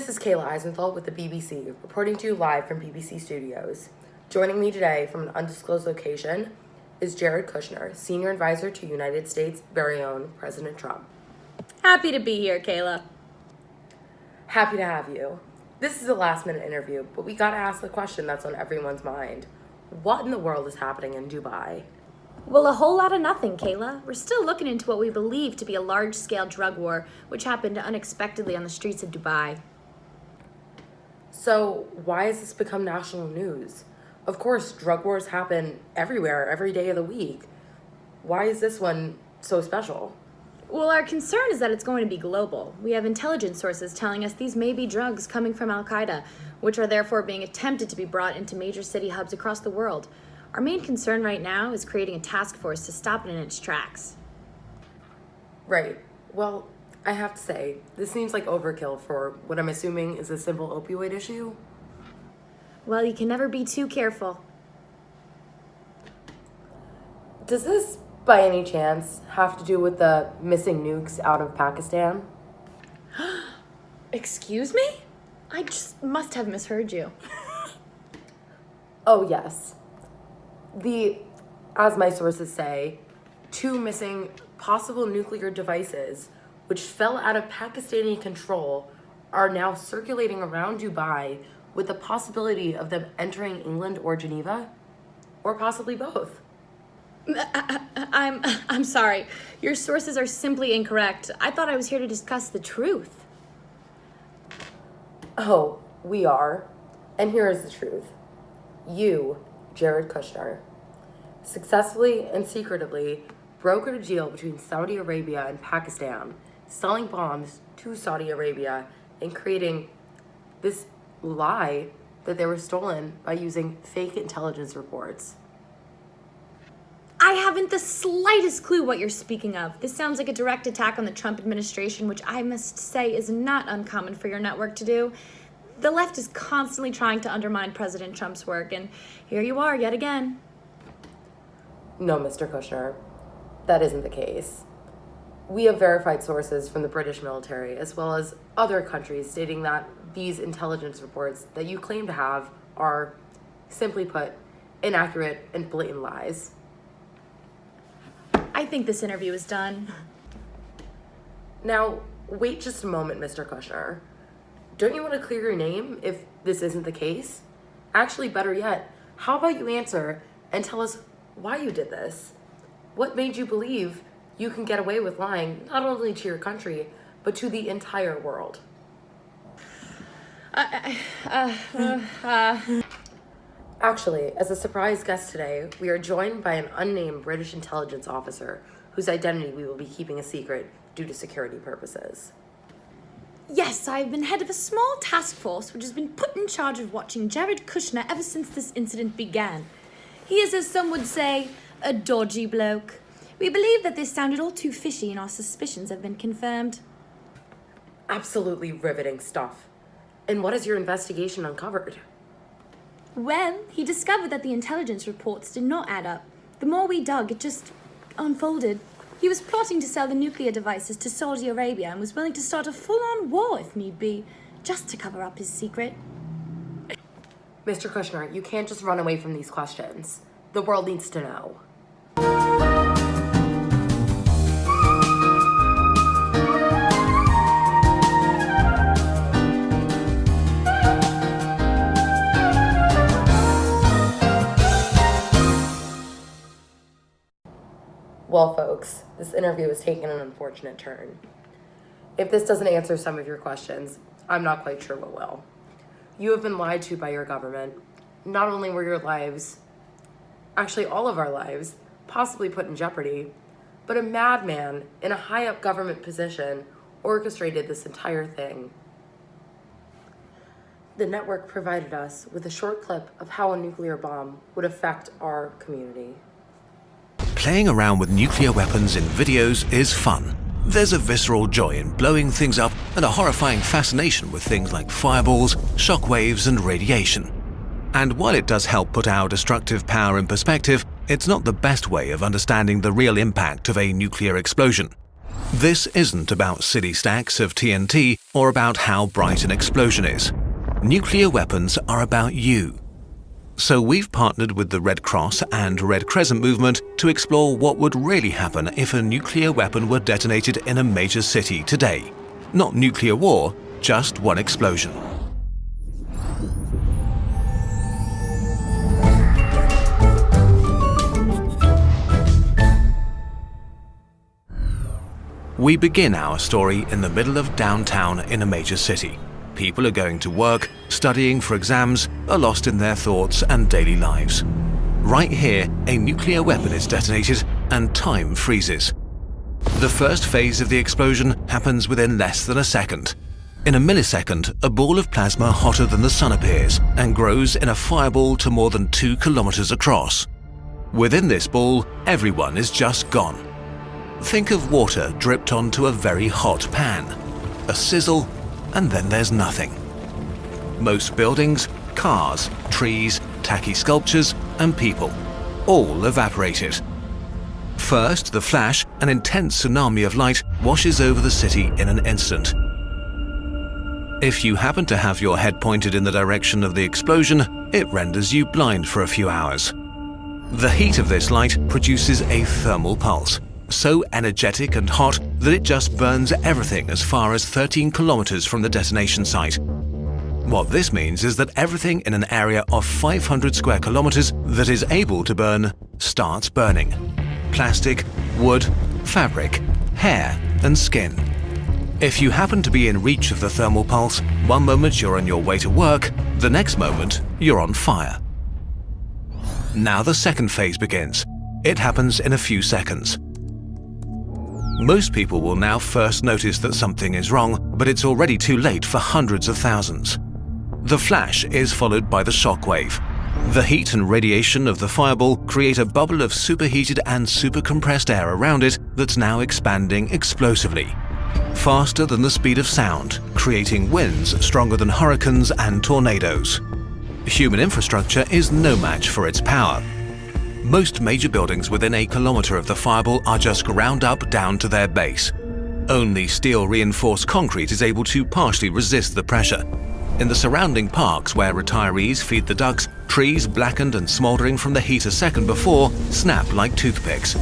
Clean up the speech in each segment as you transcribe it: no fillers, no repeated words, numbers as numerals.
This is Kayla Eisenthal with the BBC, reporting to you live from BBC Studios. Joining me today from an undisclosed location is Jared Kushner, Senior Advisor to United States' very own President Trump. Happy to be here, Kayla. Happy to have you. This is a last-minute interview, but we gotta ask the question that's on everyone's mind. What in the world is happening in Dubai? Well, a whole lot of nothing, Kayla. We're still looking into what we believe to be a large-scale drug war, which happened unexpectedly on the streets of Dubai. So, why has this become national news? Of course, drug wars happen everywhere, every day of the week. Why is this one so special? Well, our concern is that it's going to be global. We have intelligence sources telling us these may be drugs coming from Al-Qaeda, which are therefore being attempted to be brought into major city hubs across the world. Our main concern right now is creating a task force to stop it in its tracks. Right. Well, I have to say, this seems like overkill for what I'm assuming is a simple opioid issue. Well, you can never be too careful. Does this, by any chance, have to do with the missing nukes out of Pakistan? Excuse me? I just must have misheard you. Oh, yes. As my sources say, 2 missing possible nuclear devices which fell out of Pakistani control are now circulating around Dubai with the possibility of them entering England or Geneva, or possibly both. I'm sorry. Your sources are simply incorrect. I thought I was here to discuss the truth. Oh, we are. And here is the truth. You, Jared Kushner, successfully and secretively brokered a deal between Saudi Arabia and Pakistan, selling bombs to Saudi Arabia and creating this lie that they were stolen by using fake intelligence reports. I haven't the slightest clue what you're speaking of. This sounds like a direct attack on the Trump administration, which I must say is not uncommon for your network to do. The left is constantly trying to undermine President Trump's work, and here you are yet again. No, Mr. Kushner, that isn't the case. We have verified sources from the British military as well as other countries stating that these intelligence reports that you claim to have are, simply put, inaccurate and blatant lies. I think this interview is done. Now, wait just a moment, Mr. Kushner. Don't you want to clear your name if this isn't the case? Actually, better yet, how about you answer and tell us why you did this? What made you believe you can get away with lying not only to your country, but to the entire world? Actually, as a surprise guest today, we are joined by an unnamed British intelligence officer whose identity we will be keeping a secret due to security purposes. Yes, I've been head of a small task force which has been put in charge of watching Jared Kushner ever since this incident began. He is, as some would say, a dodgy bloke. We believe that this sounded all too fishy and our suspicions have been confirmed. Absolutely riveting stuff. And what has your investigation uncovered? Well, he discovered that the intelligence reports did not add up. The more we dug, it just unfolded. He was plotting to sell the nuclear devices to Saudi Arabia and was willing to start a full-on war if need be, just to cover up his secret. Mr. Kushner, you can't just run away from these questions. The world needs to know. Well, folks, this interview has taken an unfortunate turn. If this doesn't answer some of your questions, I'm not quite sure what will. You have been lied to by your government. Not only were your lives, actually all of our lives, possibly put in jeopardy, but a madman in a high-up government position orchestrated this entire thing. The network provided us with a short clip of how a nuclear bomb would affect our community. Playing around with nuclear weapons in videos is fun. There's a visceral joy in blowing things up and a horrifying fascination with things like fireballs, shockwaves, and radiation. And while it does help put our destructive power in perspective, it's not the best way of understanding the real impact of a nuclear explosion. This isn't about silly stacks of TNT or about how bright an explosion is. Nuclear weapons are about you. So we've partnered with the Red Cross and Red Crescent movement to explore what would really happen if a nuclear weapon were detonated in a major city today. Not nuclear war, just one explosion. We begin our story in the middle of downtown in a major city. People are going to work, studying for exams, are lost in their thoughts and daily lives. Right here, a nuclear weapon is detonated and time freezes. The first phase of the explosion happens within less than a second. In a millisecond, a ball of plasma hotter than the sun appears and grows in a fireball to more than 2 kilometers across. Within this ball, everyone is just gone. Think of water dripped onto a very hot pan. A sizzle, and then there's nothing. Most buildings, cars, trees, tacky sculptures, and people, all evaporated. First, the flash, an intense tsunami of light, washes over the city in an instant. If you happen to have your head pointed in the direction of the explosion, it renders you blind for a few hours. The heat of this light produces a thermal pulse, so energetic and hot that it just burns everything as far as 13 kilometers from the detonation site. What this means is that everything in an area of 500 square kilometers that is able to burn starts burning. Plastic, wood, fabric, hair, and skin. If you happen to be in reach of the thermal pulse, one moment you're on your way to work, the next moment you're on fire. Now the second phase begins. It happens in a few seconds. Most people will now first notice that something is wrong, but it's already too late for hundreds of thousands. The flash is followed by the shockwave. The heat and radiation of the fireball create a bubble of superheated and supercompressed air around it that's now expanding explosively. Faster than the speed of sound, creating winds stronger than hurricanes and tornadoes. Human infrastructure is no match for its power. Most major buildings within a kilometer of the fireball are just ground up down to their base. Only steel-reinforced concrete is able to partially resist the pressure. In the surrounding parks where retirees feed the ducks, trees blackened and smoldering from the heat a second before snap like toothpicks.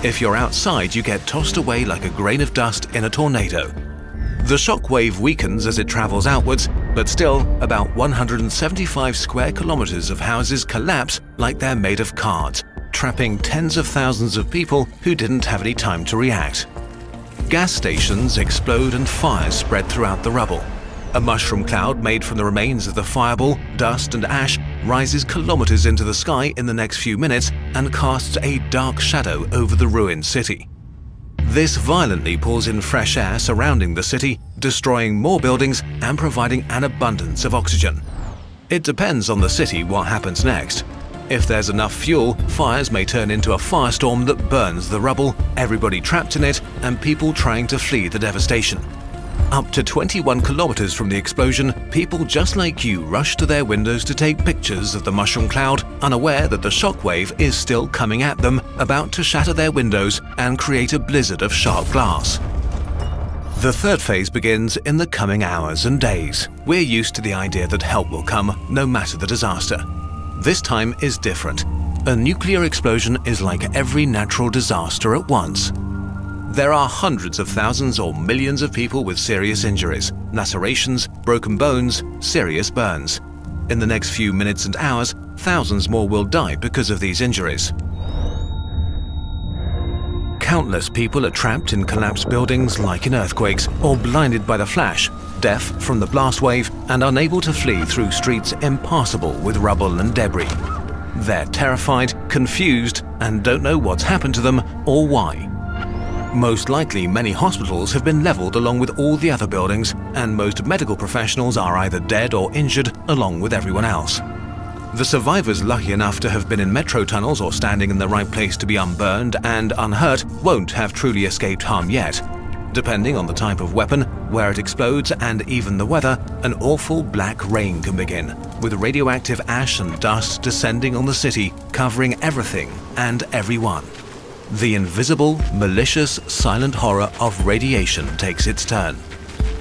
If you're outside, you get tossed away like a grain of dust in a tornado. The shockwave weakens as it travels outwards, but still, about 175 square kilometers of houses collapse like they're made of cards, trapping tens of thousands of people who didn't have any time to react. Gas stations explode and fires spread throughout the rubble. A mushroom cloud made from the remains of the fireball, dust and ash rises kilometers into the sky in the next few minutes and casts a dark shadow over the ruined city. This violently pulls in fresh air surrounding the city, destroying more buildings and providing an abundance of oxygen. It depends on the city what happens next. If there's enough fuel, fires may turn into a firestorm that burns the rubble, everybody trapped in it, and people trying to flee the devastation. Up to 21 kilometers from the explosion, people just like you rush to their windows to take pictures of the mushroom cloud, unaware that the shockwave is still coming at them, about to shatter their windows and create a blizzard of sharp glass. The third phase begins in the coming hours and days. We're used to the idea that help will come, no matter the disaster. This time is different. A nuclear explosion is like every natural disaster at once. There are hundreds of thousands or millions of people with serious injuries, lacerations, broken bones, serious burns. In the next few minutes and hours, thousands more will die because of these injuries. Countless people are trapped in collapsed buildings like in earthquakes, or blinded by the flash, deaf from the blast wave, and unable to flee through streets impassable with rubble and debris. They're terrified, confused, and don't know what's happened to them or why. Most likely, many hospitals have been leveled along with all the other buildings, and most medical professionals are either dead or injured along with everyone else. The survivors lucky enough to have been in metro tunnels or standing in the right place to be unburned and unhurt won't have truly escaped harm yet. Depending on the type of weapon, where it explodes, and even the weather, an awful black rain can begin, with radioactive ash and dust descending on the city, covering everything and everyone. The invisible, malicious, silent horror of radiation takes its turn.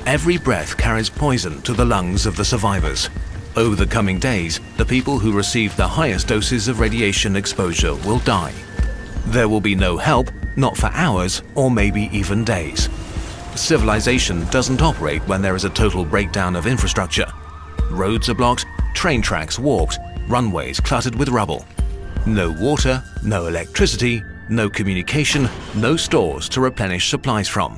Every breath carries poison to the lungs of the survivors. Over the coming days, the people who receive the highest doses of radiation exposure will die. There will be no help, not for hours or maybe even days. Civilization doesn't operate when there is a total breakdown of infrastructure. Roads are blocked, train tracks warped, runways cluttered with rubble. No water, no electricity, no communication, no stores to replenish supplies from.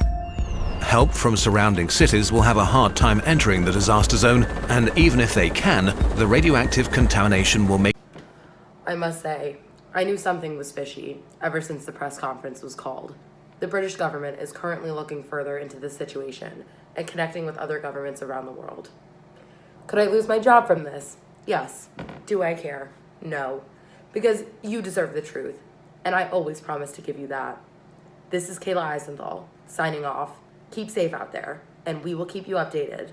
Help from surrounding cities will have a hard time entering the disaster zone, and even if they can, the radioactive contamination will make... I must say, I knew something was fishy ever since the press conference was called. The British government is currently looking further into this situation and connecting with other governments around the world. Could I lose my job from this? Yes. Do I care? No. Because you deserve the truth, and I always promise to give you that. This is Kayla Eisenthal, signing off. Keep safe out there, and we will keep you updated.